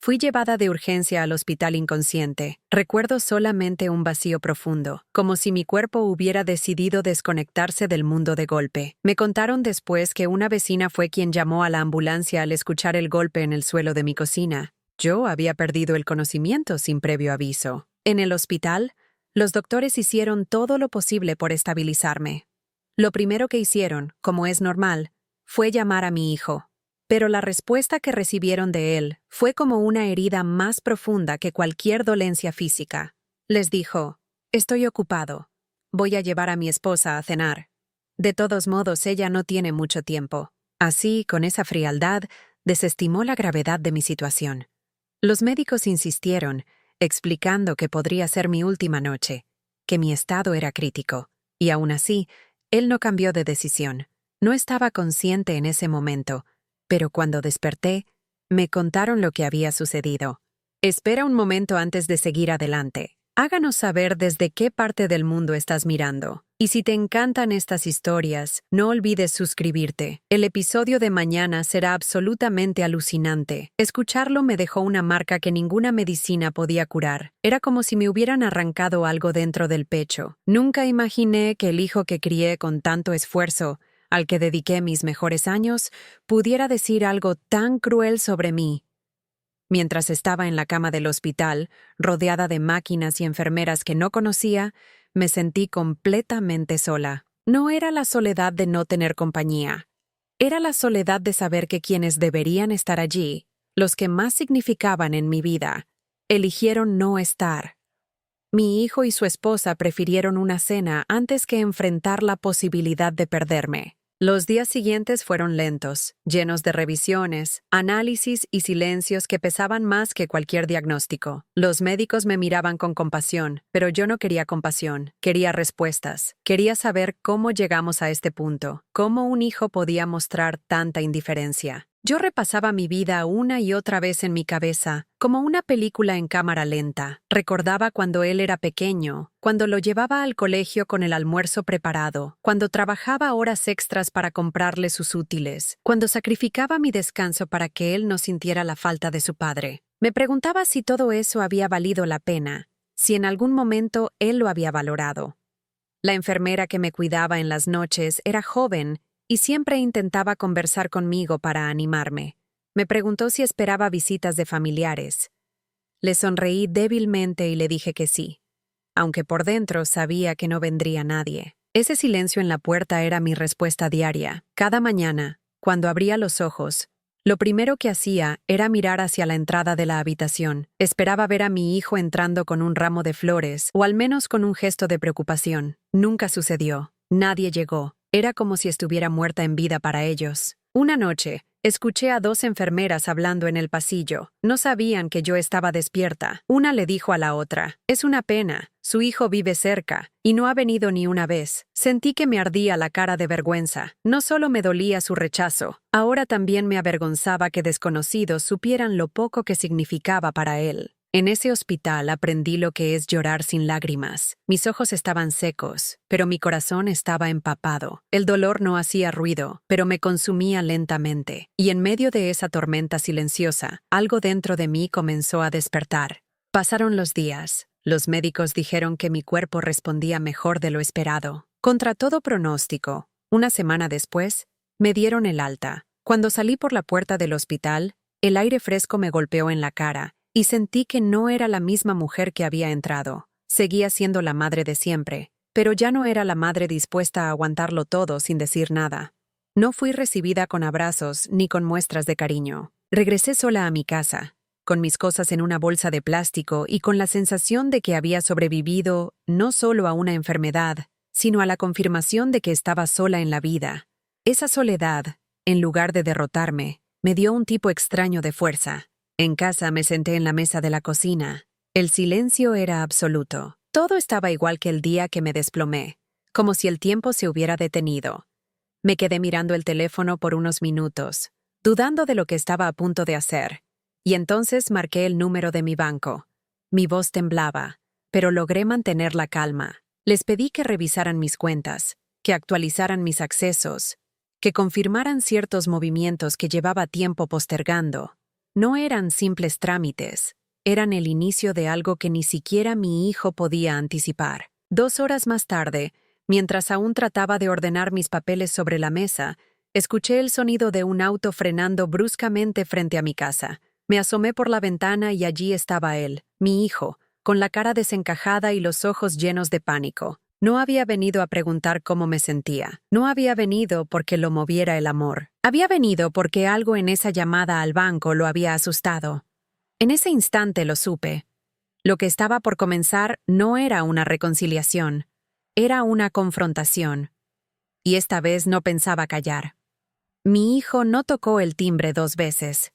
Fui llevada de urgencia al hospital inconsciente. Recuerdo solamente un vacío profundo, como si mi cuerpo hubiera decidido desconectarse del mundo de golpe. Me contaron después que una vecina fue quien llamó a la ambulancia al escuchar el golpe en el suelo de mi cocina. Yo había perdido el conocimiento sin previo aviso. En el hospital, los doctores hicieron todo lo posible por estabilizarme. Lo primero que hicieron, como es normal, fue llamar a mi hijo. Pero la respuesta que recibieron de él fue como una herida más profunda que cualquier dolencia física. Les dijo: «Estoy ocupado. Voy a llevar a mi esposa a cenar. De todos modos, ella no tiene mucho tiempo». Así, con esa frialdad, desestimó la gravedad de mi situación. Los médicos insistieron, explicando que podría ser mi última noche, que mi estado era crítico, y aún así, él no cambió de decisión. No estaba consciente en ese momento, pero cuando desperté, me contaron lo que había sucedido. Espera un momento antes de seguir adelante. Háganos saber desde qué parte del mundo estás mirando. Y si te encantan estas historias, no olvides suscribirte. El episodio de mañana será absolutamente alucinante. Escucharlo me dejó una marca que ninguna medicina podía curar. Era como si me hubieran arrancado algo dentro del pecho. Nunca imaginé que el hijo que crié con tanto esfuerzo, al que dediqué mis mejores años, pudiera decir algo tan cruel sobre mí. Mientras estaba en la cama del hospital, rodeada de máquinas y enfermeras que no conocía, me sentí completamente sola. No era la soledad de no tener compañía. Era la soledad de saber que quienes deberían estar allí, los que más significaban en mi vida, eligieron no estar. Mi hijo y su esposa prefirieron una cena antes que enfrentar la posibilidad de perderme. Los días siguientes fueron lentos, llenos de revisiones, análisis y silencios que pesaban más que cualquier diagnóstico. Los médicos me miraban con compasión, pero yo no quería compasión, quería respuestas. Quería saber cómo llegamos a este punto, cómo un hijo podía mostrar tanta indiferencia. Yo repasaba mi vida una y otra vez en mi cabeza, como una película en cámara lenta. Recordaba cuando él era pequeño, cuando lo llevaba al colegio con el almuerzo preparado, cuando trabajaba horas extras para comprarle sus útiles, cuando sacrificaba mi descanso para que él no sintiera la falta de su padre. Me preguntaba si todo eso había valido la pena, si en algún momento él lo había valorado. La enfermera que me cuidaba en las noches era joven y siempre intentaba conversar conmigo para animarme. Me preguntó si esperaba visitas de familiares. Le sonreí débilmente y le dije que sí, aunque por dentro sabía que no vendría nadie. Ese silencio en la puerta era mi respuesta diaria. Cada mañana, cuando abría los ojos, lo primero que hacía era mirar hacia la entrada de la habitación. Esperaba ver a mi hijo entrando con un ramo de flores, o al menos con un gesto de preocupación. Nunca sucedió. Nadie llegó. Era como si estuviera muerta en vida para ellos. Una noche, escuché a dos enfermeras hablando en el pasillo. No sabían que yo estaba despierta. Una le dijo a la otra: «Es una pena, su hijo vive cerca, y no ha venido ni una vez». Sentí que me ardía la cara de vergüenza. No solo me dolía su rechazo, ahora también me avergonzaba que desconocidos supieran lo poco que significaba para él. En ese hospital aprendí lo que es llorar sin lágrimas. Mis ojos estaban secos, pero mi corazón estaba empapado. El dolor no hacía ruido, pero me consumía lentamente. Y en medio de esa tormenta silenciosa, algo dentro de mí comenzó a despertar. Pasaron los días. Los médicos dijeron que mi cuerpo respondía mejor de lo esperado. Contra todo pronóstico, una semana después, me dieron el alta. Cuando salí por la puerta del hospital, el aire fresco me golpeó en la cara, y sentí que no era la misma mujer que había entrado. Seguía siendo la madre de siempre, pero ya no era la madre dispuesta a aguantarlo todo sin decir nada. No fui recibida con abrazos ni con muestras de cariño. Regresé sola a mi casa, con mis cosas en una bolsa de plástico y con la sensación de que había sobrevivido no solo a una enfermedad, sino a la confirmación de que estaba sola en la vida. Esa soledad, en lugar de derrotarme, me dio un tipo extraño de fuerza. En casa me senté en la mesa de la cocina. El silencio era absoluto. Todo estaba igual que el día que me desplomé, como si el tiempo se hubiera detenido. Me quedé mirando el teléfono por unos minutos, dudando de lo que estaba a punto de hacer, y entonces marqué el número de mi banco. Mi voz temblaba, pero logré mantener la calma. Les pedí que revisaran mis cuentas, que actualizaran mis accesos, que confirmaran ciertos movimientos que llevaba tiempo postergando. No eran simples trámites, eran el inicio de algo que ni siquiera mi hijo podía anticipar. 2 horas más tarde, mientras aún trataba de ordenar mis papeles sobre la mesa, escuché el sonido de un auto frenando bruscamente frente a mi casa. Me asomé por la ventana y allí estaba él, mi hijo, con la cara desencajada y los ojos llenos de pánico. No había venido a preguntar cómo me sentía. No había venido porque lo moviera el amor. Había venido porque algo en esa llamada al banco lo había asustado. En ese instante lo supe. Lo que estaba por comenzar no era una reconciliación, era una confrontación. Y esta vez no pensaba callar. Mi hijo no tocó el timbre 2 veces.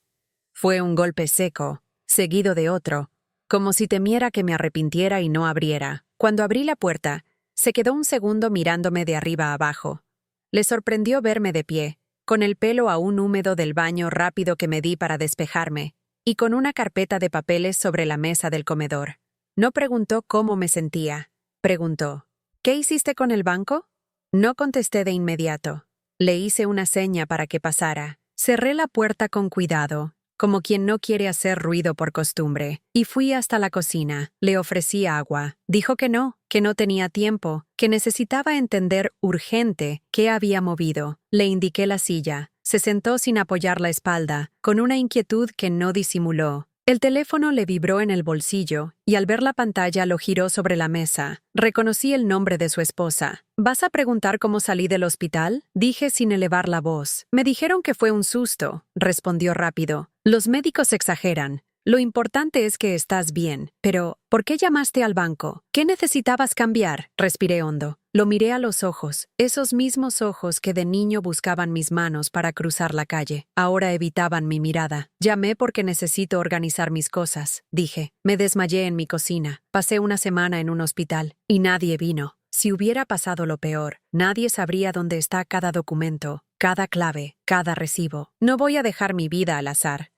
Fue un golpe seco, seguido de otro, como si temiera que me arrepintiera y no abriera. Cuando abrí la puerta, se quedó un segundo mirándome de arriba abajo. Le sorprendió verme de pie, con el pelo aún húmedo del baño rápido que me di para despejarme, y con una carpeta de papeles sobre la mesa del comedor. No preguntó cómo me sentía. Preguntó, ¿qué hiciste con el banco? No contesté de inmediato. Le hice una seña para que pasara. Cerré la puerta con cuidado, como quien no quiere hacer ruido por costumbre, y fui hasta la cocina. Le ofrecí agua. Dijo que no tenía tiempo, que necesitaba entender urgente qué había movido. Le indiqué la silla. Se sentó sin apoyar la espalda, con una inquietud que no disimuló. El teléfono le vibró en el bolsillo, y al ver la pantalla lo giró sobre la mesa. Reconocí el nombre de su esposa. ¿Vas a preguntar cómo salí del hospital? Dije sin elevar la voz. Me dijeron que fue un susto, respondió rápido. Los médicos exageran. Lo importante es que estás bien. Pero, ¿por qué llamaste al banco? ¿Qué necesitabas cambiar? Respiré hondo. Lo miré a los ojos, esos mismos ojos que de niño buscaban mis manos para cruzar la calle. Ahora evitaban mi mirada. Llamé porque necesito organizar mis cosas, dije. Me desmayé en mi cocina. Pasé una semana en un hospital, y nadie vino. Si hubiera pasado lo peor, nadie sabría dónde está cada documento, cada clave, cada recibo. No voy a dejar mi vida al azar.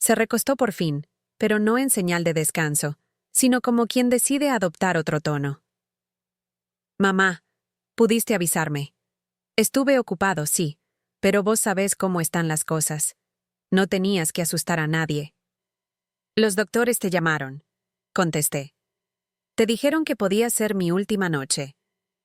Se recostó por fin, pero no en señal de descanso, sino como quien decide adoptar otro tono. Mamá, pudiste avisarme. Estuve ocupado, sí, pero vos sabés cómo están las cosas. No tenías que asustar a nadie. Los doctores te llamaron, contesté. Te dijeron que podía ser mi última noche.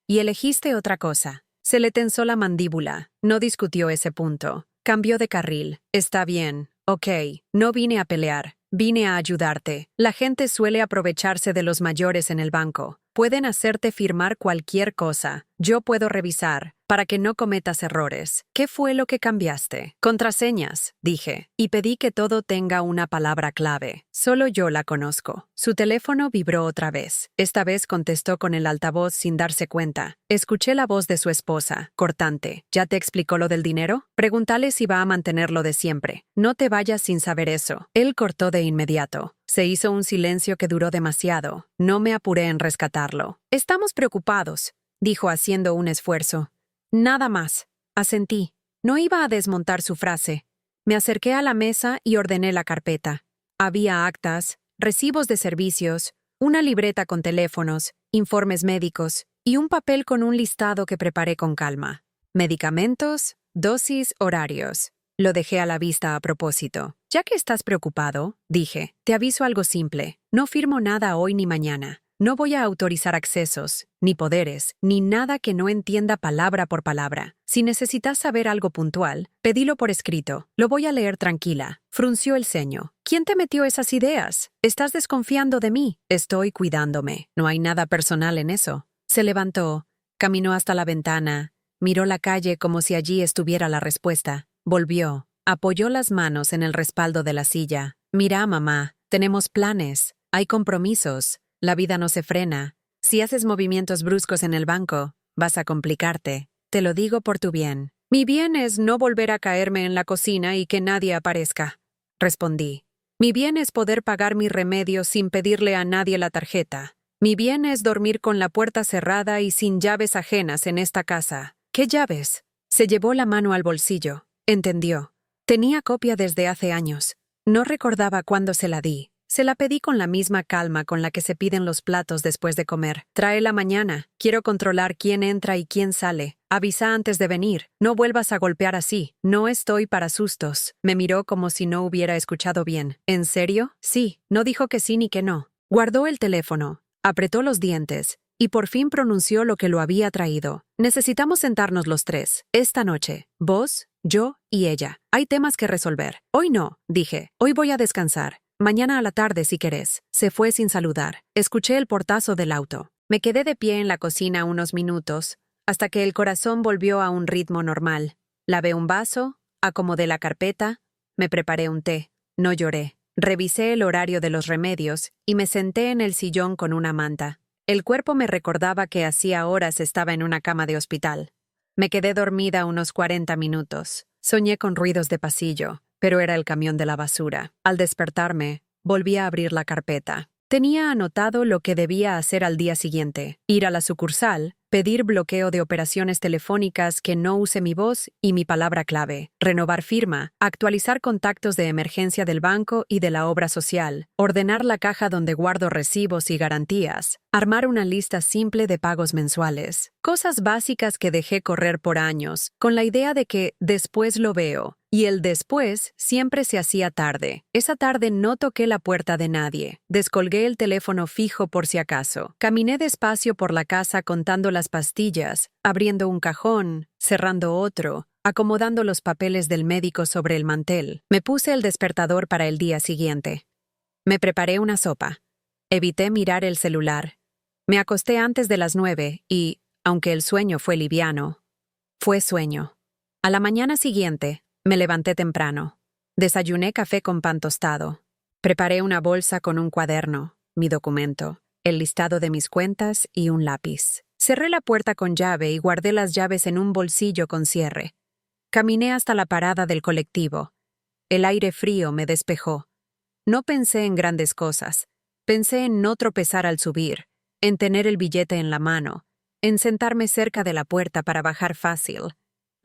Y elegiste otra cosa. Se le tensó la mandíbula, no discutió ese punto. Cambió de carril. Está bien. Ok, no vine a pelear, vine a ayudarte. La gente suele aprovecharse de los mayores en el banco. Pueden hacerte firmar cualquier cosa. Yo puedo revisar, para que no cometas errores. ¿Qué fue lo que cambiaste? Contraseñas, dije, y pedí que todo tenga una palabra clave. Solo yo la conozco. Su teléfono vibró otra vez. Esta vez contestó con el altavoz sin darse cuenta. Escuché la voz de su esposa, cortante. ¿Ya te explicó lo del dinero? Pregúntale si va a mantenerlo de siempre. No te vayas sin saber eso. Él cortó de inmediato. Se hizo un silencio que duró demasiado. No me apuré en rescatarlo. Estamos preocupados, dijo haciendo un esfuerzo. Nada más. Asentí. No iba a desmontar su frase. Me acerqué a la mesa y ordené la carpeta. Había actas, recibos de servicios, una libreta con teléfonos, informes médicos y un papel con un listado que preparé con calma. Medicamentos, dosis, horarios. Lo dejé a la vista a propósito. Ya que estás preocupado, dije, te aviso algo simple. No firmo nada hoy ni mañana. No voy a autorizar accesos, ni poderes, ni nada que no entienda palabra por palabra. Si necesitas saber algo puntual, pedilo por escrito. Lo voy a leer tranquila. Frunció el ceño. ¿Quién te metió esas ideas? ¿Estás desconfiando de mí? Estoy cuidándome. No hay nada personal en eso. Se levantó, caminó hasta la ventana, miró la calle como si allí estuviera la respuesta. Volvió, apoyó las manos en el respaldo de la silla. Mira, mamá, tenemos planes, hay compromisos, la vida no se frena. Si haces movimientos bruscos en el banco, vas a complicarte. Te lo digo por tu bien. Mi bien es no volver a caerme en la cocina y que nadie aparezca, respondí. Mi bien es poder pagar mi remedio sin pedirle a nadie la tarjeta. Mi bien es dormir con la puerta cerrada y sin llaves ajenas en esta casa. ¿Qué llaves? Se llevó la mano al bolsillo. Entendió. Tenía copia desde hace años. No recordaba cuándo se la di. Se la pedí con la misma calma con la que se piden los platos después de comer. Tráela mañana. Quiero controlar quién entra y quién sale. Avisa antes de venir. No vuelvas a golpear así. No estoy para sustos. Me miró como si no hubiera escuchado bien. ¿En serio? Sí. No dijo que sí ni que no. Guardó el teléfono, apretó los dientes y por fin pronunció lo que lo había traído. Necesitamos sentarnos los tres. Esta noche. Vos, yo y ella. Hay temas que resolver. Hoy no, dije. Hoy voy a descansar. Mañana a la tarde si querés. Se fue sin saludar. Escuché el portazo del auto. Me quedé de pie en la cocina unos minutos, hasta que el corazón volvió a un ritmo normal. Lavé un vaso, acomodé la carpeta, me preparé un té. No lloré. Revisé el horario de los remedios y me senté en el sillón con una manta. El cuerpo me recordaba que hacía horas estaba en una cama de hospital. Me quedé dormida unos 40 minutos. Soñé con ruidos de pasillo, pero era el camión de la basura. Al despertarme, volví a abrir la carpeta. Tenía anotado lo que debía hacer al día siguiente: ir a la sucursal, pedir bloqueo de operaciones telefónicas que no use mi voz y mi palabra clave, renovar firma, actualizar contactos de emergencia del banco y de la obra social, ordenar la caja donde guardo recibos y garantías, armar una lista simple de pagos mensuales. Cosas básicas que dejé correr por años, con la idea de que después lo veo. Y el después siempre se hacía tarde. Esa tarde no toqué la puerta de nadie. Descolgué el teléfono fijo por si acaso. Caminé despacio por la casa contando las pastillas, abriendo un cajón, cerrando otro, acomodando los papeles del médico sobre el mantel. Me puse el despertador para el día siguiente. Me preparé una sopa. Evité mirar el celular. Me acosté antes de las 9 y, aunque el sueño fue liviano, fue sueño. A la mañana siguiente, me levanté temprano. Desayuné café con pan tostado. Preparé una bolsa con un cuaderno, mi documento, el listado de mis cuentas y un lápiz. Cerré la puerta con llave y guardé las llaves en un bolsillo con cierre. Caminé hasta la parada del colectivo. El aire frío me despejó. No pensé en grandes cosas. Pensé en no tropezar al subir, en tener el billete en la mano, en sentarme cerca de la puerta para bajar fácil.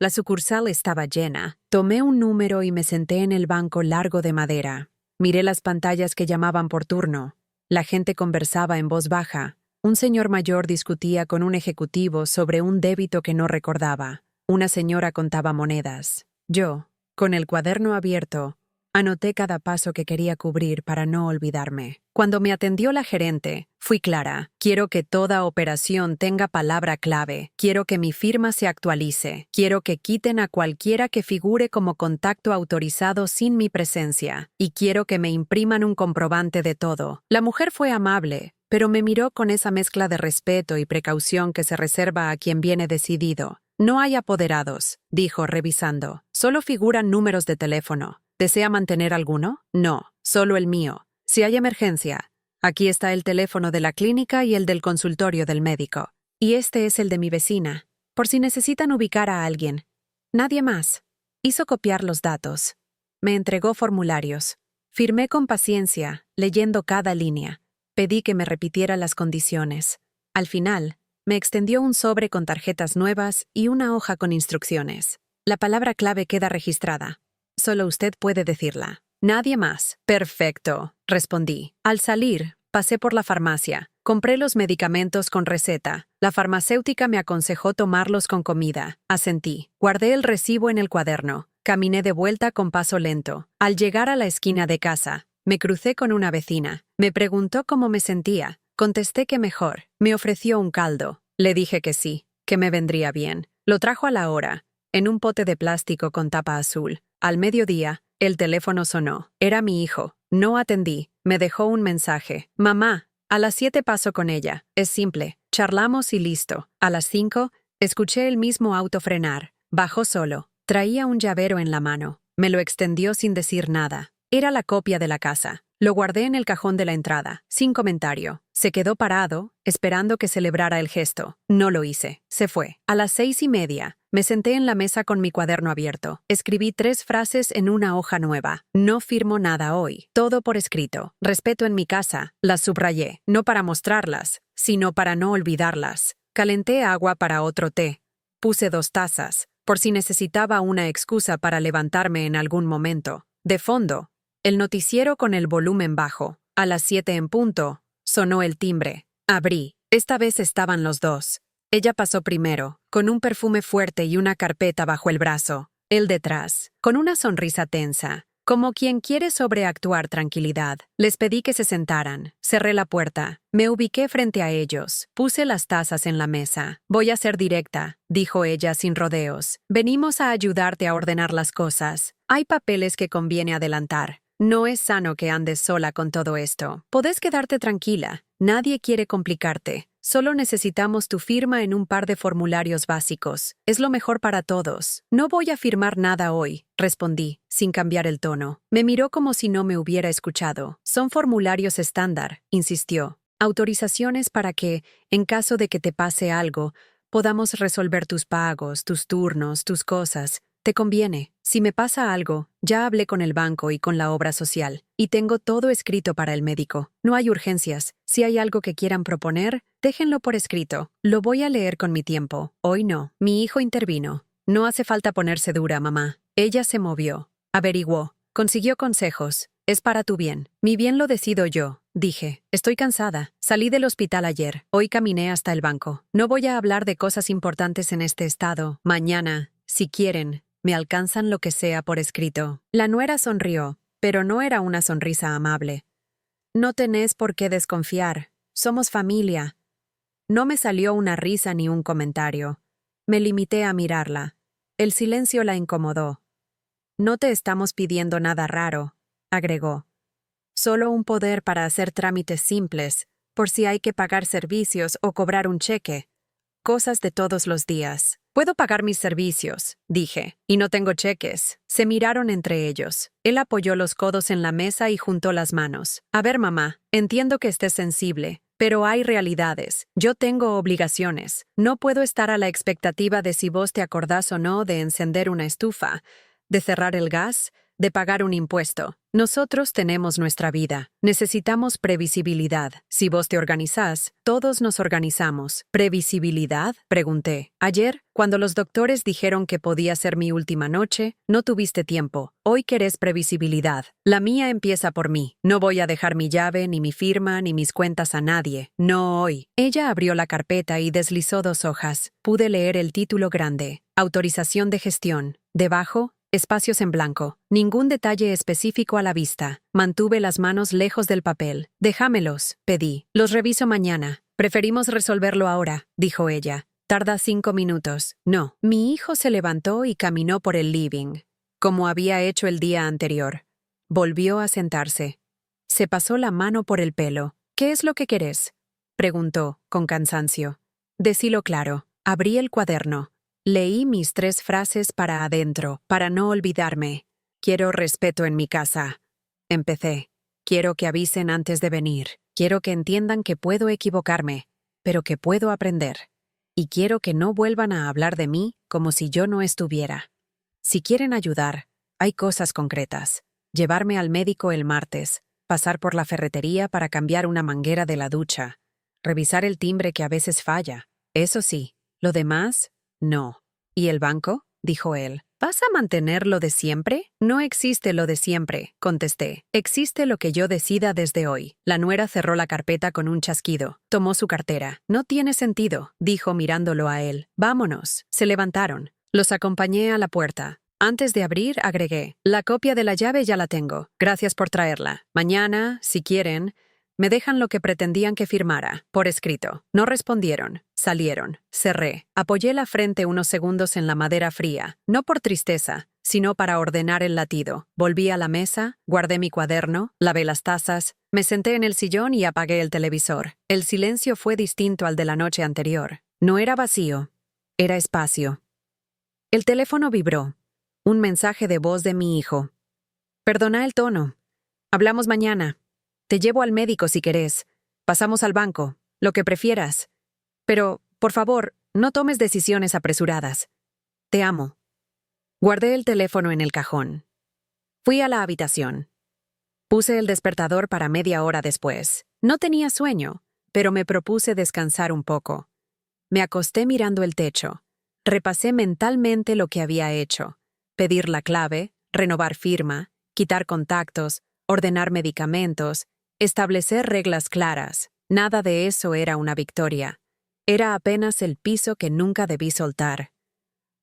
La sucursal estaba llena. Tomé un número y me senté en el banco largo de madera. Miré las pantallas que llamaban por turno. La gente conversaba en voz baja. Un señor mayor discutía con un ejecutivo sobre un débito que no recordaba. Una señora contaba monedas. Yo, con el cuaderno abierto, anoté cada paso que quería cubrir para no olvidarme. Cuando me atendió la gerente, fui clara. Quiero que toda operación tenga palabra clave. Quiero que mi firma se actualice. Quiero que quiten a cualquiera que figure como contacto autorizado sin mi presencia. Y quiero que me impriman un comprobante de todo. La mujer fue amable, pero me miró con esa mezcla de respeto y precaución que se reserva a quien viene decidido. No hay apoderados, dijo revisando. Solo figuran números de teléfono. ¿Desea mantener alguno? No, solo el mío. Si hay emergencia, aquí está el teléfono de la clínica y el del consultorio del médico. Y este es el de mi vecina, por si necesitan ubicar a alguien. Nadie más. Hizo copiar los datos. Me entregó formularios. Firmé con paciencia, leyendo cada línea. Pedí que me repitiera las condiciones. Al final, me extendió un sobre con tarjetas nuevas y una hoja con instrucciones. La palabra clave queda registrada. Solo usted puede decirla. Nadie más. Perfecto, respondí. Al salir, pasé por la farmacia. Compré los medicamentos con receta. La farmacéutica me aconsejó tomarlos con comida. Asentí. Guardé el recibo en el cuaderno. Caminé de vuelta con paso lento. Al llegar a la esquina de casa, me crucé con una vecina. Me preguntó cómo me sentía. Contesté que mejor. Me ofreció un caldo. Le dije que sí, que me vendría bien. Lo trajo a la hora, en un pote de plástico con tapa azul. Al mediodía, el teléfono sonó. Era mi hijo. No atendí. Me dejó un mensaje. Mamá, a las 7 paso con ella. Es simple. Charlamos y listo. A las 5, escuché el mismo auto frenar. Bajó solo. Traía un llavero en la mano. Me lo extendió sin decir nada. Era la copia de la casa. Lo guardé en el cajón de la entrada, sin comentario. Se quedó parado, esperando que celebrara el gesto. No lo hice. Se fue. A las 6:30, me senté en la mesa con mi cuaderno abierto. Escribí 3 frases en una hoja nueva. No firmo nada hoy. Todo por escrito. Respeto en mi casa. Las subrayé. No para mostrarlas, sino para no olvidarlas. Calenté agua para otro té. Puse 2 tazas, por si necesitaba una excusa para levantarme en algún momento. De fondo, el noticiero con el volumen bajo. A las 7 en punto, sonó el timbre. Abrí. Esta vez estaban los dos. Ella pasó primero, con un perfume fuerte y una carpeta bajo el brazo. Él detrás, con una sonrisa tensa, como quien quiere sobreactuar tranquilidad. Les pedí que se sentaran. Cerré la puerta. Me ubiqué frente a ellos. Puse las tazas en la mesa. Voy a ser directa, dijo ella sin rodeos. Venimos a ayudarte a ordenar las cosas. Hay papeles que conviene adelantar. No es sano que andes sola con todo esto. Podés quedarte tranquila. Nadie quiere complicarte. Solo necesitamos tu firma en un par de formularios básicos. Es lo mejor para todos. No voy a firmar nada hoy, respondí, sin cambiar el tono. Me miró como si no me hubiera escuchado. Son formularios estándar, insistió. Autorizaciones para que, en caso de que te pase algo, podamos resolver tus pagos, tus turnos, tus cosas. Te conviene. Si me pasa algo, ya hablé con el banco y con la obra social, y tengo todo escrito para el médico. No hay urgencias. Si hay algo que quieran proponer, déjenlo por escrito. Lo voy a leer con mi tiempo. Hoy no. Mi hijo intervino. No hace falta ponerse dura, mamá. Ella se movió. Averiguó. Consiguió consejos. Es para tu bien. Mi bien lo decido yo, dije. Estoy cansada. Salí del hospital ayer. Hoy caminé hasta el banco. No voy a hablar de cosas importantes en este estado. Mañana, si quieren, me alcanzan lo que sea por escrito. La nuera sonrió, pero no era una sonrisa amable. No tenés por qué desconfiar. Somos familia. No me salió una risa ni un comentario. Me limité a mirarla. El silencio la incomodó. No te estamos pidiendo nada raro, agregó. Solo un poder para hacer trámites simples, por si hay que pagar servicios o cobrar un cheque. Cosas de todos los días. Puedo pagar mis servicios, dije, y no tengo cheques. Se miraron entre ellos. Él apoyó los codos en la mesa y juntó las manos. A ver, mamá, entiendo que estés sensible, pero hay realidades. Yo tengo obligaciones. No puedo estar a la expectativa de si vos te acordás o no de encender una estufa, de cerrar el gas, de pagar un impuesto. Nosotros tenemos nuestra vida. Necesitamos previsibilidad. Si vos te organizás, todos nos organizamos. ¿Previsibilidad?, pregunté. Ayer, cuando los doctores dijeron que podía ser mi última noche, no tuviste tiempo. Hoy querés previsibilidad. La mía empieza por mí. No voy a dejar mi llave, ni mi firma, ni mis cuentas a nadie. No hoy. Ella abrió la carpeta y deslizó 2 hojas. Pude leer el título grande. Autorización de gestión. Debajo, espacios en blanco. Ningún detalle específico a la vista. Mantuve las manos lejos del papel. Déjamelos, pedí. Los reviso mañana. Preferimos resolverlo ahora, dijo ella. Tarda 5 minutos. No. Mi hijo se levantó y caminó por el living, como había hecho el día anterior. Volvió a sentarse. Se pasó la mano por el pelo. ¿Qué es lo que querés?, preguntó, con cansancio. Decilo claro. Abrí el cuaderno. Leí mis 3 frases para adentro, para no olvidarme. Quiero respeto en mi casa. Empecé. Quiero que avisen antes de venir. Quiero que entiendan que puedo equivocarme, pero que puedo aprender. Y quiero que no vuelvan a hablar de mí como si yo no estuviera. Si quieren ayudar, hay cosas concretas. Llevarme al médico el martes, pasar por la ferretería para cambiar una manguera de la ducha, revisar el timbre que a veces falla. Eso sí, lo demás, no. ¿Y el banco?, dijo él. ¿Vas a mantener lo de siempre? No existe lo de siempre, contesté. Existe lo que yo decida desde hoy. La nuera cerró la carpeta con un chasquido. Tomó su cartera. No tiene sentido, dijo mirándolo a él. Vámonos. Se levantaron. Los acompañé a la puerta. Antes de abrir, agregué. La copia de la llave ya la tengo. Gracias por traerla. Mañana, si quieren, me dejan lo que pretendían que firmara, por escrito. No respondieron. Salieron. Cerré. Apoyé la frente unos segundos en la madera fría, no por tristeza, sino para ordenar el latido. Volví a la mesa, guardé mi cuaderno, lavé las tazas, me senté en el sillón y apagué el televisor. El silencio fue distinto al de la noche anterior. No era vacío. Era espacio. El teléfono vibró. Un mensaje de voz de mi hijo. Perdona el tono. Hablamos mañana. Te llevo al médico si querés. Pasamos al banco. Lo que prefieras. Pero, por favor, no tomes decisiones apresuradas. Te amo. Guardé el teléfono en el cajón. Fui a la habitación. Puse el despertador para media hora después. No tenía sueño, pero me propuse descansar un poco. Me acosté mirando el techo. Repasé mentalmente lo que había hecho. Pedir la clave, renovar firma, quitar contactos, ordenar medicamentos, Establecer reglas claras. Nada de eso era una victoria. Era apenas el piso que nunca debí soltar.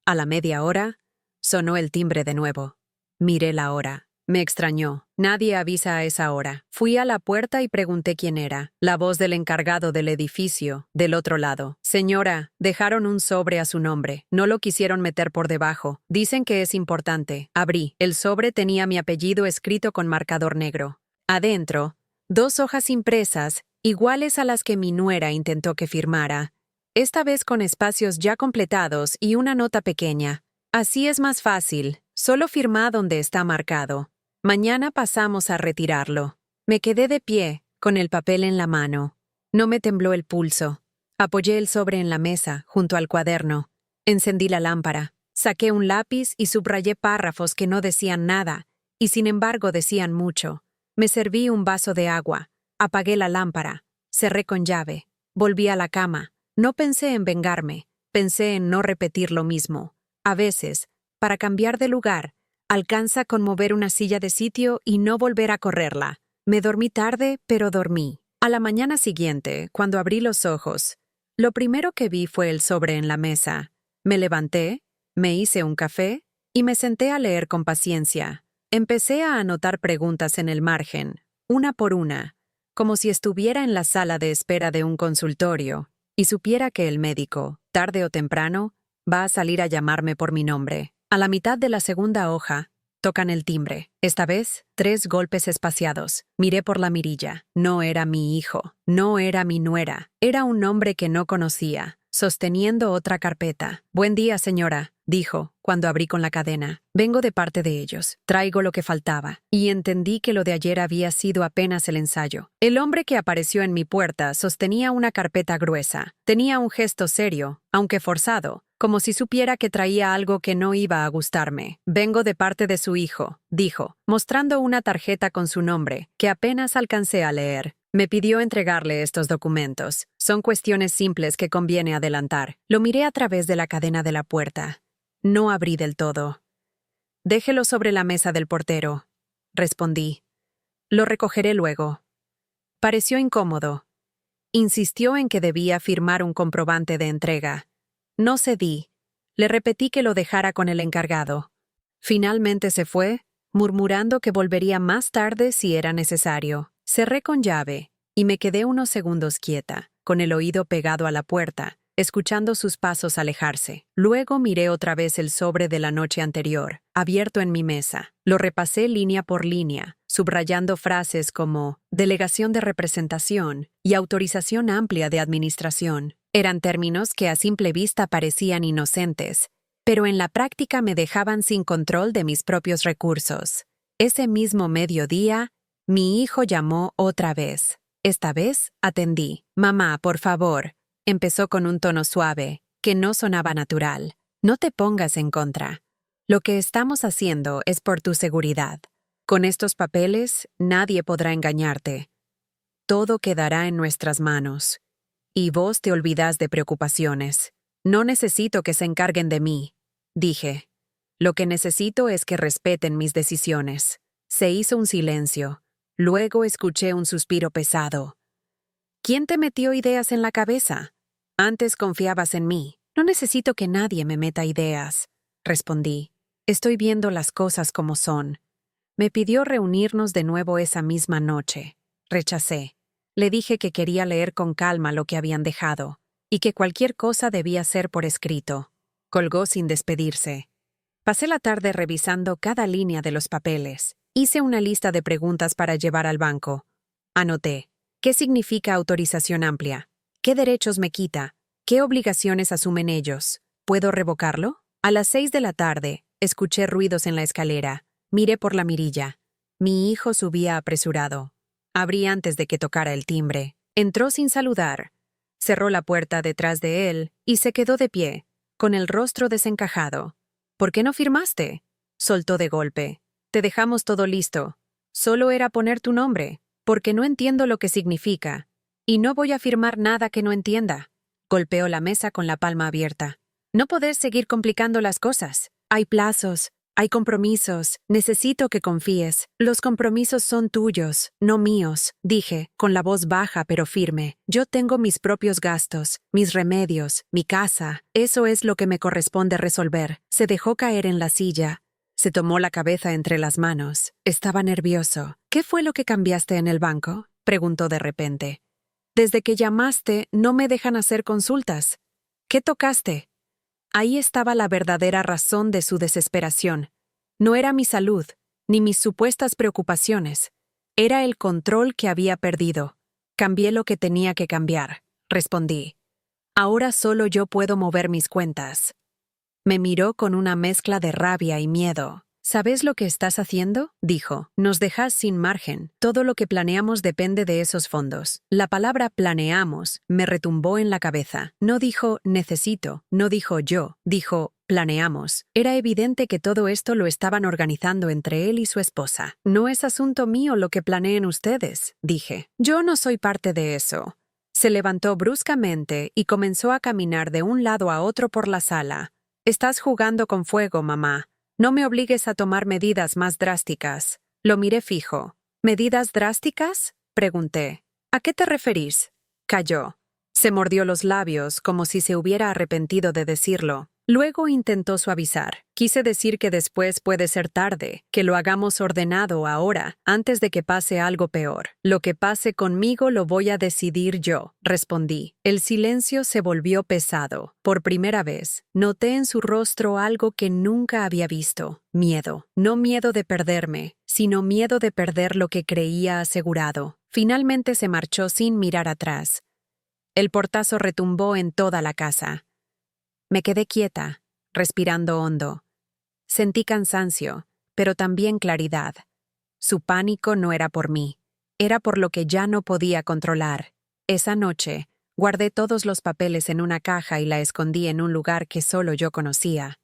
A la media hora, sonó el timbre de nuevo. Miré la hora. Me extrañó. Nadie avisa a esa hora. Fui a la puerta y pregunté quién era. La voz del encargado del edificio, del otro lado. Señora, dejaron un sobre a su nombre. No lo quisieron meter por debajo. Dicen que es importante. Abrí. El sobre tenía mi apellido escrito con marcador negro. Adentro, 2 hojas impresas, iguales a las que mi nuera intentó que firmara. Esta vez con espacios ya completados y una nota pequeña. Así es más fácil. Solo firma donde está marcado. Mañana pasamos a retirarlo. Me quedé de pie, con el papel en la mano. No me tembló el pulso. Apoyé el sobre en la mesa, junto al cuaderno. Encendí la lámpara. Saqué un lápiz y subrayé párrafos que no decían nada, y sin embargo decían mucho. Me serví un vaso de agua. Apagué la lámpara. Cerré con llave. Volví a la cama. No pensé en vengarme. Pensé en no repetir lo mismo. A veces, para cambiar de lugar, alcanza con mover una silla de sitio y no volver a correrla. Me dormí tarde, pero dormí. A la mañana siguiente, cuando abrí los ojos, lo primero que vi fue el sobre en la mesa. Me levanté, me hice un café y me senté a leer con paciencia. Empecé a anotar preguntas en el margen, una por una, como si estuviera en la sala de espera de un consultorio y supiera que el médico, tarde o temprano, va a salir a llamarme por mi nombre. A la mitad de la segunda hoja, tocan el timbre. Esta vez, 3 golpes espaciados. Miré por la mirilla. No era mi hijo. No era mi nuera. Era un hombre que no conocía, sosteniendo otra carpeta. «Buen día, señora», dijo, cuando abrí con la cadena. «Vengo de parte de ellos. Traigo lo que faltaba». Y entendí que lo de ayer había sido apenas el ensayo. El hombre que apareció en mi puerta sostenía una carpeta gruesa. Tenía un gesto serio, aunque forzado, como si supiera que traía algo que no iba a gustarme. «Vengo de parte de su hijo», dijo, mostrando una tarjeta con su nombre, que apenas alcancé a leer. Me pidió entregarle estos documentos. Son cuestiones simples que conviene adelantar. Lo miré a través de la cadena de la puerta. No abrí del todo. «Déjelo sobre la mesa del portero», respondí. «Lo recogeré luego». Pareció incómodo. Insistió en que debía firmar un comprobante de entrega. No cedí. Le repetí que lo dejara con el encargado. Finalmente se fue, murmurando que volvería más tarde si era necesario. Cerré con llave y me quedé unos segundos quieta, con el oído pegado a la puerta, escuchando sus pasos alejarse. Luego miré otra vez el sobre de la noche anterior, abierto en mi mesa. Lo repasé línea por línea, subrayando frases como delegación de representación y autorización amplia de administración. Eran términos que a simple vista parecían inocentes, pero en la práctica me dejaban sin control de mis propios recursos. Ese mismo mediodía, mi hijo llamó otra vez. Esta vez atendí. «Mamá, por favor», empezó con un tono suave, que no sonaba natural. «No te pongas en contra. Lo que estamos haciendo es por tu seguridad. Con estos papeles, nadie podrá engañarte. Todo quedará en nuestras manos. Y vos te olvidás de preocupaciones. No necesito que se encarguen de mí», dije. «Lo que necesito es que respeten mis decisiones». Se hizo un silencio. Luego escuché un suspiro pesado. «¿Quién te metió ideas en la cabeza? Antes confiabas en mí». «No necesito que nadie me meta ideas», respondí. «Estoy viendo las cosas como son». Me pidió reunirnos de nuevo esa misma noche. Rechacé. Le dije que quería leer con calma lo que habían dejado, y que cualquier cosa debía ser por escrito. Colgó sin despedirse. Pasé la tarde revisando cada línea de los papeles. Hice una lista de preguntas para llevar al banco. Anoté. ¿Qué significa autorización amplia? ¿Qué derechos me quita? ¿Qué obligaciones asumen ellos? ¿Puedo revocarlo? A las 6 de la tarde, escuché ruidos en la escalera. Miré por la mirilla. Mi hijo subía apresurado. Abrí antes de que tocara el timbre. Entró sin saludar. Cerró la puerta detrás de él y se quedó de pie, con el rostro desencajado. «¿Por qué no firmaste?», soltó de golpe. «Te dejamos todo listo. Solo era poner tu nombre, porque no entiendo lo que significa. Y no voy a firmar nada que no entienda». Golpeó la mesa con la palma abierta. «No podés seguir complicando las cosas. Hay plazos. Hay compromisos. Necesito que confíes. Los compromisos son tuyos, no míos, dije, con la voz baja pero firme. Yo tengo mis propios gastos, mis remedios, mi casa. Eso es lo que me corresponde resolver. Se dejó caer en la silla. Se tomó la cabeza entre las manos. Estaba nervioso. ¿Qué fue lo que cambiaste en el banco?, preguntó de repente. Desde que llamaste, no me dejan hacer consultas. ¿Qué tocaste? Ahí estaba la verdadera razón de su desesperación. No era mi salud, ni mis supuestas preocupaciones. Era el control que había perdido. Cambié lo que tenía que cambiar, respondí. Ahora solo yo puedo mover mis cuentas. Me miró con una mezcla de rabia y miedo. ¿Sabes lo que estás haciendo?, dijo. Nos dejas sin margen. Todo lo que planeamos depende de esos fondos. La palabra planeamos me retumbó en la cabeza. No dijo necesito, no dijo yo, dijo planeamos. Era evidente que todo esto lo estaban organizando entre él y su esposa. No es asunto mío lo que planeen ustedes, dije. Yo no soy parte de eso. Se levantó bruscamente y comenzó a caminar de un lado a otro por la sala. Estás jugando con fuego, mamá. No me obligues a tomar medidas más drásticas. Lo miré fijo. ¿Medidas drásticas?, pregunté. ¿A qué te referís? Calló. Se mordió los labios como si se hubiera arrepentido de decirlo. Luego intentó suavizar. Quise decir que después puede ser tarde, que lo hagamos ordenado ahora, antes de que pase algo peor. Lo que pase conmigo lo voy a decidir yo, respondí. El silencio se volvió pesado. Por primera vez, noté en su rostro algo que nunca había visto. Miedo. No miedo de perderme, sino miedo de perder lo que creía asegurado. Finalmente se marchó sin mirar atrás. El portazo retumbó en toda la casa. Me quedé quieta, respirando hondo. Sentí cansancio, pero también claridad. Su pánico no era por mí, era por lo que ya no podía controlar. Esa noche, guardé todos los papeles en una caja y la escondí en un lugar que solo yo conocía.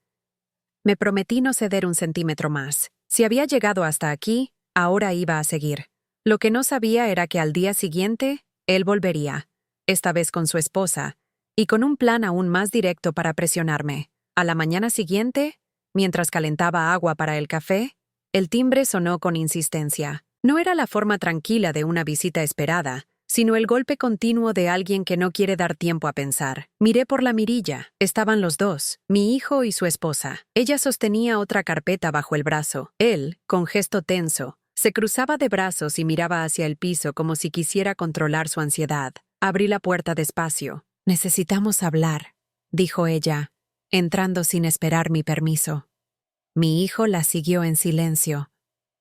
Me prometí no ceder un centímetro más. Si había llegado hasta aquí, ahora iba a seguir. Lo que no sabía era que al día siguiente, él volvería, esta vez con su esposa, y con un plan aún más directo para presionarme. A la mañana siguiente, mientras calentaba agua para el café, el timbre sonó con insistencia. No era la forma tranquila de una visita esperada, sino el golpe continuo de alguien que no quiere dar tiempo a pensar. Miré por la mirilla. Estaban los dos, mi hijo y su esposa. Ella sostenía otra carpeta bajo el brazo. Él, con gesto tenso, se cruzaba de brazos y miraba hacia el piso como si quisiera controlar su ansiedad. Abrí la puerta despacio. «Necesitamos hablar», dijo ella, entrando sin esperar mi permiso. Mi hijo la siguió en silencio.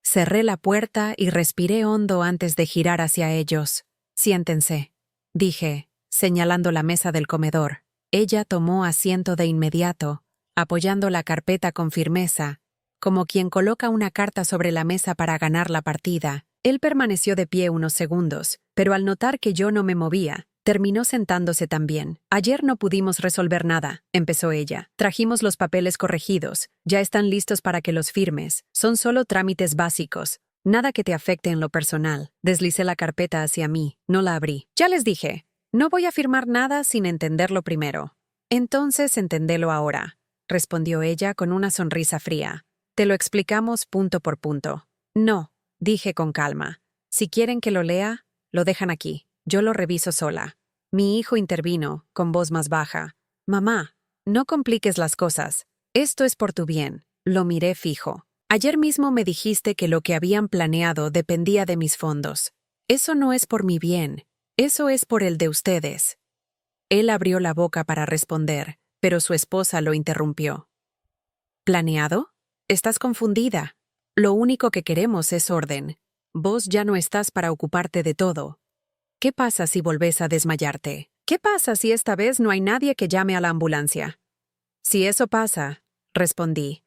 Cerré la puerta y respiré hondo antes de girar hacia ellos. «Siéntense», dije, señalando la mesa del comedor. Ella tomó asiento de inmediato, apoyando la carpeta con firmeza, como quien coloca una carta sobre la mesa para ganar la partida. Él permaneció de pie unos segundos, pero al notar que yo no me movía, terminó sentándose también. «Ayer no pudimos resolver nada», empezó ella. «Trajimos los papeles corregidos. Ya están listos para que los firmes. Son solo trámites básicos. Nada que te afecte en lo personal». Deslicé la carpeta hacia mí. No la abrí. «Ya les dije. No voy a firmar nada sin entenderlo primero». «Entonces entendelo ahora», respondió ella con una sonrisa fría. «Te lo explicamos punto por punto». «No», dije con calma. «Si quieren que lo lea, lo dejan aquí. Yo lo reviso sola». Mi hijo intervino, con voz más baja. «Mamá, no compliques las cosas. Esto es por tu bien». Lo miré fijo. «Ayer mismo me dijiste que lo que habían planeado dependía de mis fondos. Eso no es por mi bien. Eso es por el de ustedes». Él abrió la boca para responder, pero su esposa lo interrumpió. «¿Planeado? Estás confundida. Lo único que queremos es orden. Vos ya no estás para ocuparte de todo. ¿Qué pasa si volvés a desmayarte? ¿Qué pasa si esta vez no hay nadie que llame a la ambulancia?» «Si eso pasa», respondí,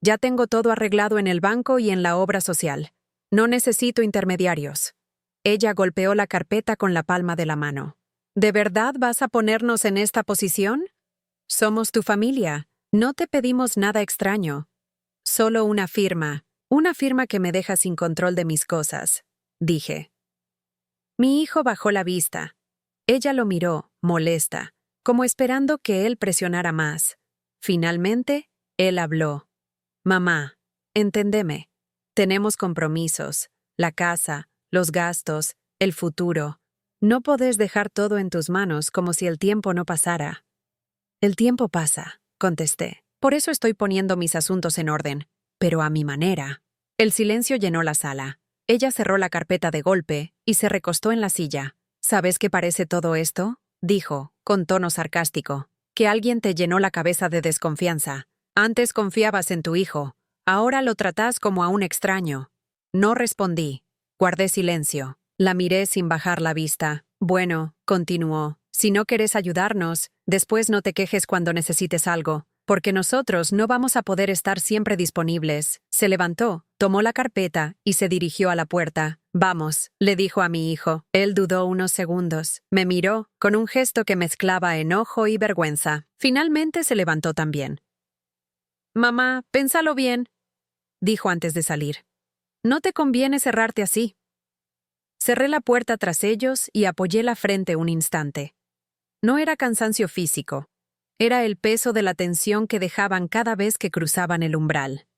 «ya tengo todo arreglado en el banco y en la obra social. No necesito intermediarios». Ella golpeó la carpeta con la palma de la mano. «¿De verdad vas a ponernos en esta posición? Somos tu familia. No te pedimos nada extraño. Solo una firma que me deja sin control de mis cosas», dije. Mi hijo bajó la vista. Ella lo miró, molesta, como esperando que él presionara más. Finalmente, él habló. Mamá, entendeme. Tenemos compromisos, la casa, los gastos, el futuro. No podés dejar todo en tus manos como si el tiempo no pasara. El tiempo pasa, contesté. Por eso estoy poniendo mis asuntos en orden, pero a mi manera. El silencio llenó la sala. Ella cerró la carpeta de golpe y se recostó en la silla. ¿Sabes qué parece todo esto?, dijo, con tono sarcástico. Que alguien te llenó la cabeza de desconfianza. Antes confiabas en tu hijo. Ahora lo tratás como a un extraño. No respondí. Guardé silencio. La miré sin bajar la vista. Bueno, continuó, si no querés ayudarnos, después no te quejes cuando necesites algo, porque nosotros no vamos a poder estar siempre disponibles. Se levantó, tomó la carpeta y se dirigió a la puerta. Vamos, le dijo a mi hijo. Él dudó unos segundos. Me miró, con un gesto que mezclaba enojo y vergüenza. Finalmente se levantó también. Mamá, pénsalo bien, dijo antes de salir. No te conviene cerrarte así. Cerré la puerta tras ellos y apoyé la frente un instante. No era cansancio físico. Era el peso de la tensión que dejaban cada vez que cruzaban el umbral.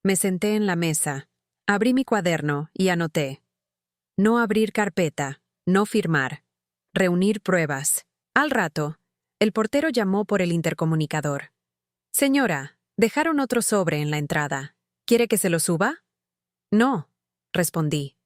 Me senté en la mesa, abrí mi cuaderno y anoté. No abrir carpeta, no firmar, reunir pruebas. Al rato, el portero llamó por el intercomunicador. Señora, dejaron otro sobre en la entrada. ¿Quiere que se lo suba? No, respondí.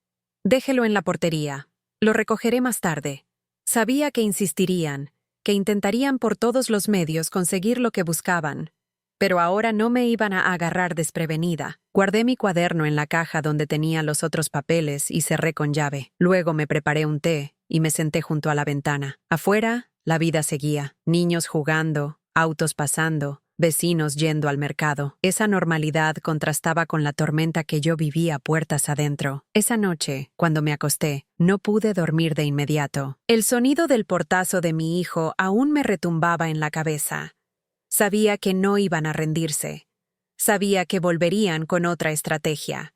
Déjelo en la portería. Lo recogeré más tarde. Sabía que insistirían, que intentarían por todos los medios conseguir lo que buscaban. Pero ahora no me iban a agarrar desprevenida. Guardé mi cuaderno en la caja donde tenía los otros papeles y cerré con llave. Luego me preparé un té y me senté junto a la ventana. Afuera, la vida seguía. Niños jugando, autos pasando, vecinos yendo al mercado. Esa normalidad contrastaba con la tormenta que yo vivía puertas adentro. Esa noche, cuando me acosté, no pude dormir de inmediato. El sonido del portazo de mi hijo aún me retumbaba en la cabeza. Sabía que no iban a rendirse. Sabía que volverían con otra estrategia.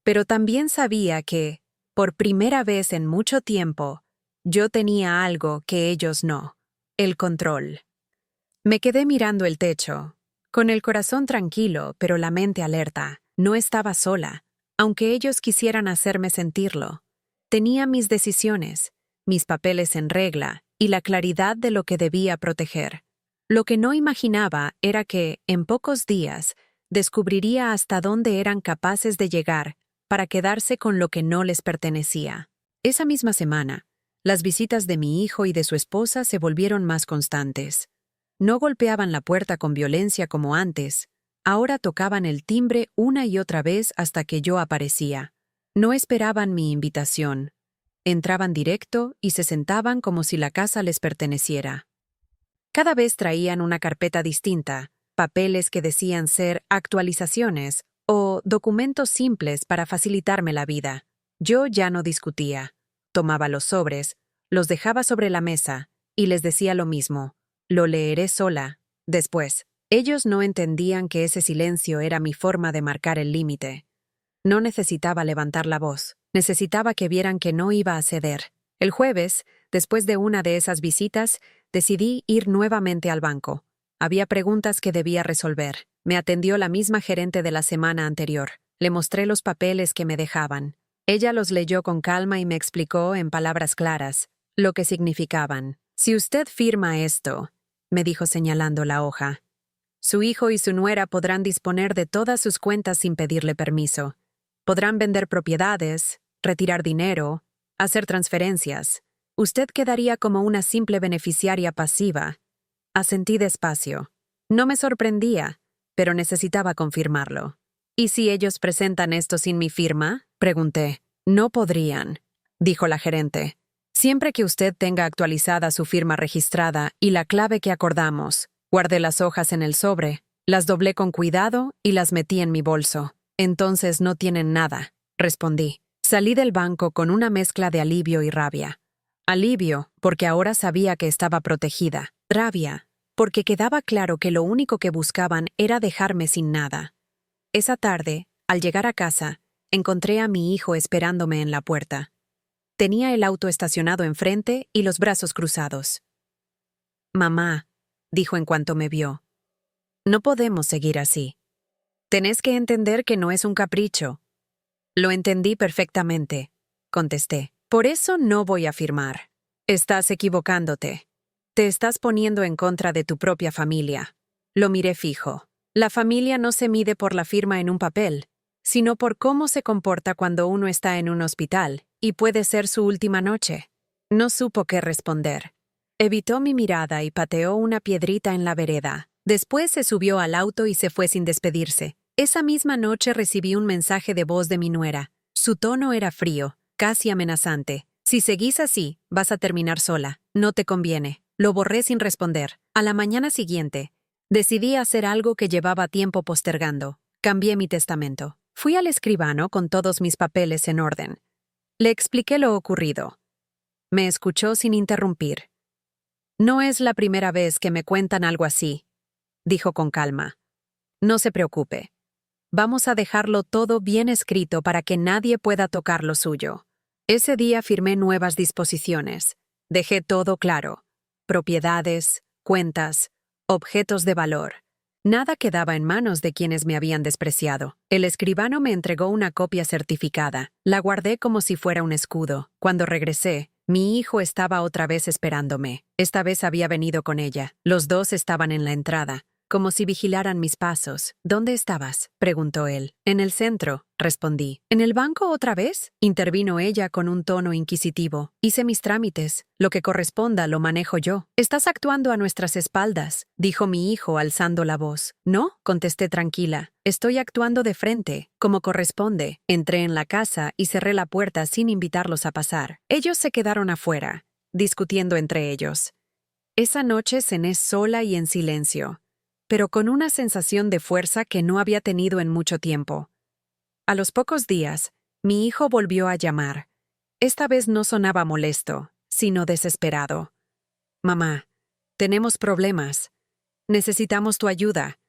Pero también sabía que, por primera vez en mucho tiempo, yo tenía algo que ellos no: el control. Me quedé mirando el techo, con el corazón tranquilo, pero la mente alerta. No estaba sola, aunque ellos quisieran hacerme sentirlo. Tenía mis decisiones, mis papeles en regla y la claridad de lo que debía proteger. Lo que no imaginaba era que, en pocos días, descubriría hasta dónde eran capaces de llegar para quedarse con lo que no les pertenecía. Esa misma semana, las visitas de mi hijo y de su esposa se volvieron más constantes. No golpeaban la puerta con violencia como antes, ahora tocaban el timbre una y otra vez hasta que yo aparecía. No esperaban mi invitación. Entraban directo y se sentaban como si la casa les perteneciera. Cada vez traían una carpeta distinta, papeles que decían ser actualizaciones o documentos simples para facilitarme la vida. Yo ya no discutía. Tomaba los sobres, los dejaba sobre la mesa y les decía lo mismo. Lo leeré sola, después. Ellos no entendían que ese silencio era mi forma de marcar el límite. No necesitaba levantar la voz. Necesitaba que vieran que no iba a ceder. El jueves, después de una de esas visitas, decidí ir nuevamente al banco. Había preguntas que debía resolver. Me atendió la misma gerente de la semana anterior. Le mostré los papeles que me dejaban. Ella los leyó con calma y me explicó, en palabras claras, lo que significaban. Si usted firma esto, me dijo señalando la hoja, su hijo y su nuera podrán disponer de todas sus cuentas sin pedirle permiso. Podrán vender propiedades, retirar dinero, hacer transferencias. Usted quedaría como una simple beneficiaria pasiva. Asentí despacio. No me sorprendía, pero necesitaba confirmarlo. ¿Y si ellos presentan esto sin mi firma?, pregunté. No podrían, dijo la gerente. Siempre que usted tenga actualizada su firma registrada y la clave que acordamos. Guardé las hojas en el sobre, las doblé con cuidado y las metí en mi bolso. Entonces no tienen nada, respondí. Salí del banco con una mezcla de alivio y rabia. Alivio, porque ahora sabía que estaba protegida. Rabia, porque quedaba claro que lo único que buscaban era dejarme sin nada. Esa tarde, al llegar a casa, encontré a mi hijo esperándome en la puerta. Tenía el auto estacionado enfrente y los brazos cruzados. Mamá, dijo en cuanto me vio, no podemos seguir así. Tenés que entender que no es un capricho. Lo entendí perfectamente, contesté. Por eso no voy a firmar. Estás equivocándote. Te estás poniendo en contra de tu propia familia. Lo miré fijo. La familia no se mide por la firma en un papel, sino por cómo se comporta cuando uno está en un hospital, y puede ser su última noche. No supo qué responder. Evitó mi mirada y pateó una piedrita en la vereda. Después se subió al auto y se fue sin despedirse. Esa misma noche recibí un mensaje de voz de mi nuera. Su tono era frío, casi amenazante. Si seguís así, vas a terminar sola. No te conviene. Lo borré sin responder. A la mañana siguiente, decidí hacer algo que llevaba tiempo postergando. Cambié mi testamento. Fui al escribano con todos mis papeles en orden. Le expliqué lo ocurrido. Me escuchó sin interrumpir. No es la primera vez que me cuentan algo así, dijo con calma. No se preocupe. Vamos a dejarlo todo bien escrito para que nadie pueda tocar lo suyo. Ese día firmé nuevas disposiciones. Dejé todo claro. Propiedades, cuentas, objetos de valor. Nada quedaba en manos de quienes me habían despreciado. El escribano me entregó una copia certificada. La guardé como si fuera un escudo. Cuando regresé, mi hijo estaba otra vez esperándome. Esta vez había venido con ella. Los dos estaban en la entrada, como si vigilaran mis pasos. ¿Dónde estabas?, preguntó él. En el centro, respondí. ¿En el banco otra vez?, intervino ella con un tono inquisitivo. Hice mis trámites. Lo que corresponda lo manejo yo. Estás actuando a nuestras espaldas, dijo mi hijo alzando la voz. No, contesté tranquila. Estoy actuando de frente, como corresponde. Entré en la casa y cerré la puerta sin invitarlos a pasar. Ellos se quedaron afuera, discutiendo entre ellos. Esa noche cené sola y en silencio, pero con una sensación de fuerza que no había tenido en mucho tiempo. A los pocos días, mi hijo volvió a llamar. Esta vez no sonaba molesto, sino desesperado. Mamá, tenemos problemas. Necesitamos tu ayuda.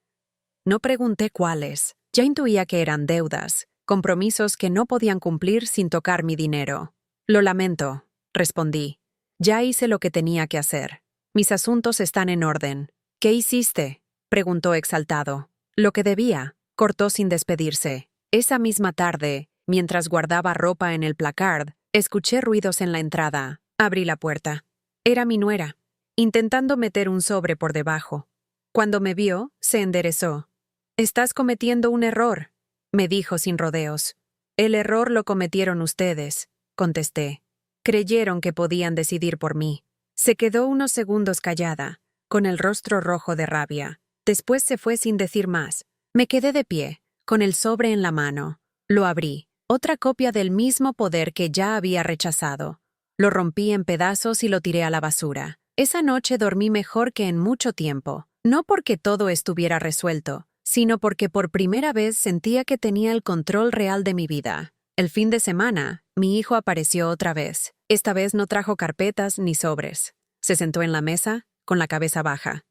No pregunté cuáles. Ya intuía que eran deudas, compromisos que no podían cumplir sin tocar mi dinero. Lo lamento, respondí. Ya hice lo que tenía que hacer. Mis asuntos están en orden. ¿Qué hiciste?, preguntó exaltado. Lo que debía, cortó sin despedirse. Esa misma tarde, mientras guardaba ropa en el placard, escuché ruidos en la entrada. Abrí la puerta. Era mi nuera, intentando meter un sobre por debajo. Cuando me vio, se enderezó. «Estás cometiendo un error», me dijo sin rodeos. «El error lo cometieron ustedes», contesté. Creyeron que podían decidir por mí. Se quedó unos segundos callada, con el rostro rojo de rabia. Después se fue sin decir más. Me quedé de pie, con el sobre en la mano. Lo abrí. Otra copia del mismo poder que ya había rechazado. Lo rompí en pedazos y lo tiré a la basura. Esa noche dormí mejor que en mucho tiempo. No porque todo estuviera resuelto, sino porque por primera vez sentía que tenía el control real de mi vida. El fin de semana, mi hijo apareció otra vez. Esta vez no trajo carpetas ni sobres. Se sentó en la mesa, con la cabeza baja.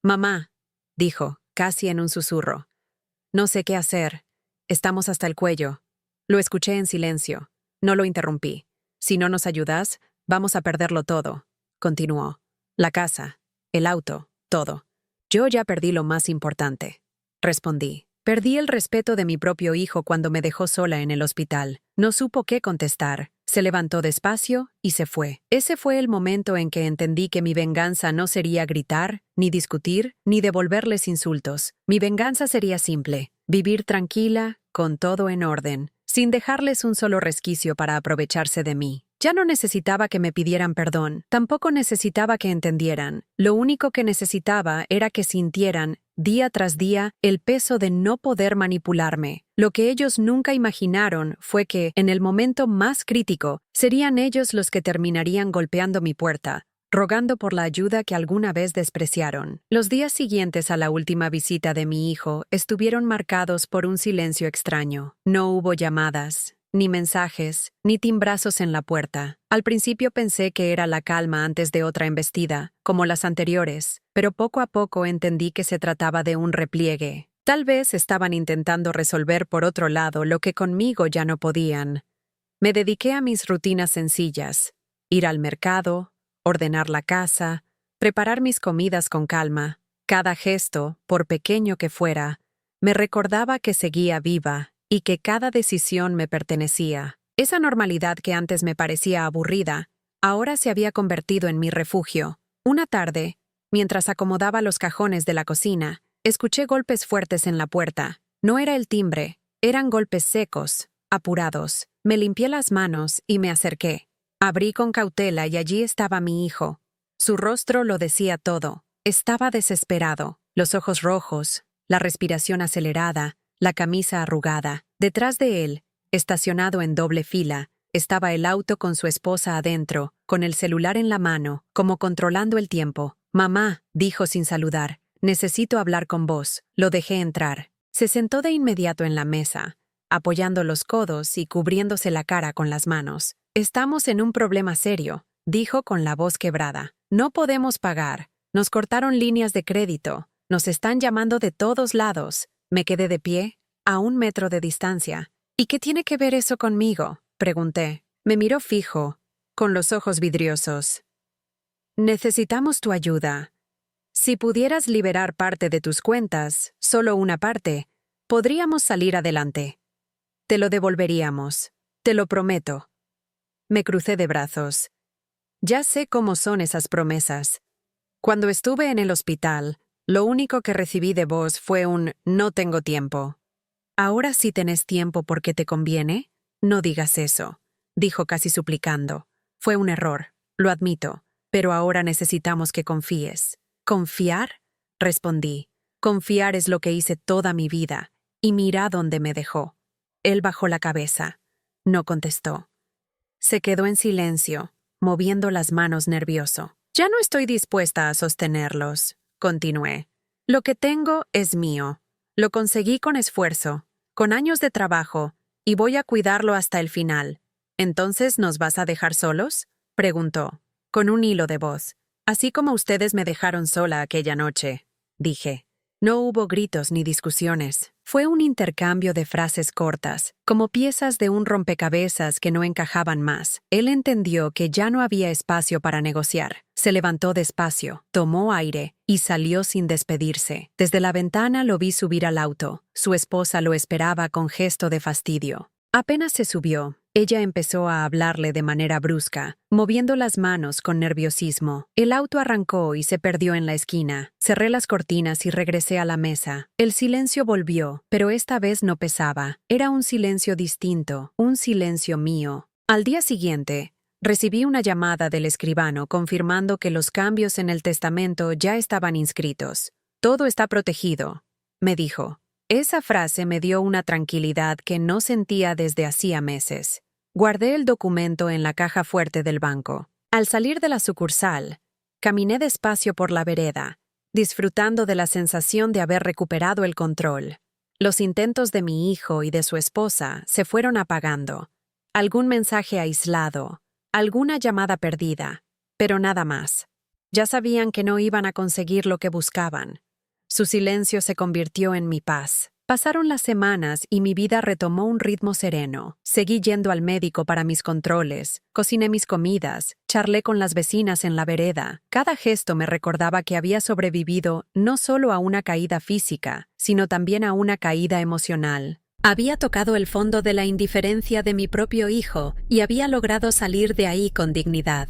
«Mamá», dijo, casi en un susurro. «No sé qué hacer. Estamos hasta el cuello». Lo escuché en silencio. No lo interrumpí. «Si no nos ayudas, vamos a perderlo todo», continuó. «La casa, el auto, todo». «Yo ya perdí lo más importante», respondí. Perdí el respeto de mi propio hijo cuando me dejó sola en el hospital. No supo qué contestar. Se levantó despacio y se fue. Ese fue el momento en que entendí que mi venganza no sería gritar, ni discutir, ni devolverles insultos. Mi venganza sería simple: vivir tranquila, con todo en orden, sin dejarles un solo resquicio para aprovecharse de mí. Ya no necesitaba que me pidieran perdón, tampoco necesitaba que entendieran. Lo único que necesitaba era que sintieran, día tras día, el peso de no poder manipularme. Lo que ellos nunca imaginaron fue que, en el momento más crítico, serían ellos los que terminarían golpeando mi puerta, rogando por la ayuda que alguna vez despreciaron. Los días siguientes a la última visita de mi hijo estuvieron marcados por un silencio extraño. No hubo llamadas, ni mensajes, ni timbrazos en la puerta. Al principio pensé que era la calma antes de otra embestida, como las anteriores, pero poco a poco entendí que se trataba de un repliegue. Tal vez estaban intentando resolver por otro lado lo que conmigo ya no podían. Me dediqué a mis rutinas sencillas: ir al mercado, ordenar la casa, preparar mis comidas con calma. Cada gesto, por pequeño que fuera, Me recordaba que seguía viva y que cada decisión me pertenecía. Esa normalidad que antes me parecía aburrida, ahora se había convertido en mi refugio. Una tarde, mientras acomodaba los cajones de la cocina, escuché golpes fuertes en la puerta. No era el timbre, eran golpes secos, apurados. Me limpié las manos y me acerqué. Abrí con cautela y allí estaba mi hijo. Su rostro lo decía todo. Estaba desesperado, los ojos rojos, la respiración acelerada, la camisa arrugada. Detrás de él, estacionado en doble fila, estaba el auto con su esposa adentro, con el celular en la mano, como controlando el tiempo. «Mamá», dijo sin saludar, «necesito hablar con vos». Lo dejé entrar. Se sentó de inmediato en la mesa, apoyando los codos y cubriéndose la cara con las manos. «Estamos en un problema serio», dijo con la voz quebrada. «No podemos pagar. Nos cortaron líneas de crédito. Nos están llamando de todos lados». Me quedé de pie, a 1 metro de distancia. «¿Y qué tiene que ver eso conmigo?», pregunté. Me miró fijo, con los ojos vidriosos. «Necesitamos tu ayuda. Si pudieras liberar parte de tus cuentas, solo una parte, podríamos salir adelante. Te lo devolveríamos. Te lo prometo». Me crucé de brazos. Ya sé cómo son esas promesas. Cuando estuve en el hospital, lo único que recibí de vos fue un «no tengo tiempo». «Ahora sí tenés tiempo porque te conviene». «No digas eso», dijo casi suplicando. «Fue un error, lo admito, pero ahora necesitamos que confíes». «¿Confiar?», respondí. «Confiar es lo que hice toda mi vida, y mira dónde me dejó». Él bajó la cabeza. No contestó. Se quedó en silencio, moviendo las manos nervioso. «Ya no estoy dispuesta a sostenerlos», continué. «Lo que tengo es mío. Lo conseguí con esfuerzo, con años de trabajo, y voy a cuidarlo hasta el final». «¿Entonces nos vas a dejar solos?», preguntó, con un hilo de voz. «Así como ustedes me dejaron sola aquella noche», dije. No hubo gritos ni discusiones. Fue un intercambio de frases cortas, como piezas de un rompecabezas que no encajaban más. Él entendió que ya no había espacio para negociar. Se levantó despacio, tomó aire y salió sin despedirse. Desde la ventana lo vi subir al auto. Su esposa lo esperaba con gesto de fastidio. Apenas se subió, ella empezó a hablarle de manera brusca, moviendo las manos con nerviosismo. El auto arrancó y se perdió en la esquina. Cerré las cortinas y regresé a la mesa. El silencio volvió, pero esta vez no pesaba. Era un silencio distinto, un silencio mío. Al día siguiente, recibí una llamada del escribano confirmando que los cambios en el testamento ya estaban inscritos. «Todo está protegido», me dijo. Esa frase me dio una tranquilidad que no sentía desde hacía meses. Guardé el documento en la caja fuerte del banco. Al salir de la sucursal, caminé despacio por la vereda, disfrutando de la sensación de haber recuperado el control. Los intentos de mi hijo y de su esposa se fueron apagando. Algún mensaje aislado, alguna llamada perdida, pero nada más. Ya sabían que no iban a conseguir lo que buscaban. Su silencio se convirtió en mi paz. Pasaron las semanas y mi vida retomó un ritmo sereno. Seguí yendo al médico para mis controles, cociné mis comidas, charlé con las vecinas en la vereda. Cada gesto me recordaba que había sobrevivido no solo a una caída física, sino también a una caída emocional. Había tocado el fondo de la indiferencia de mi propio hijo y había logrado salir de ahí con dignidad.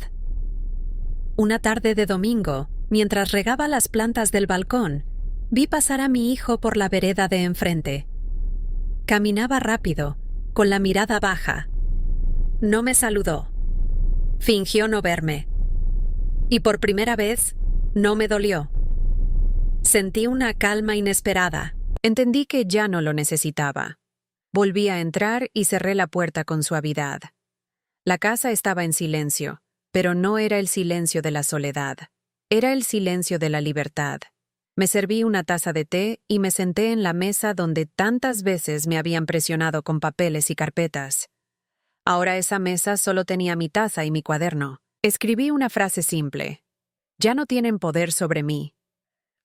Una tarde de domingo, mientras regaba las plantas del balcón, vi pasar a mi hijo por la vereda de enfrente. Caminaba rápido, con la mirada baja. No me saludó. Fingió no verme. Y por primera vez, no me dolió. Sentí una calma inesperada. Entendí que ya no lo necesitaba. Volví a entrar y cerré la puerta con suavidad. La casa estaba en silencio, pero no era el silencio de la soledad. Era el silencio de la libertad. Me serví una taza de té y me senté en la mesa donde tantas veces me habían presionado con papeles y carpetas. Ahora esa mesa solo tenía mi taza y mi cuaderno. Escribí una frase simple. «Ya no tienen poder sobre mí».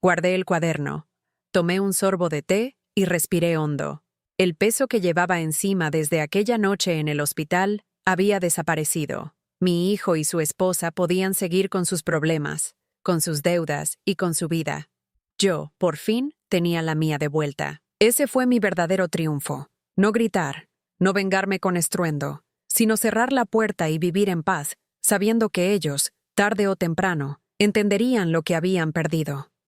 Guardé el cuaderno, tomé un sorbo de té y respiré hondo. El peso que llevaba encima desde aquella noche en el hospital había desaparecido. Mi hijo y su esposa podían seguir con sus problemas, con sus deudas y con su vida. Yo, por fin, tenía la mía de vuelta. Ese fue mi verdadero triunfo. No gritar, no vengarme con estruendo, sino cerrar la puerta y vivir en paz, sabiendo que ellos, tarde o temprano, entenderían lo que habían perdido.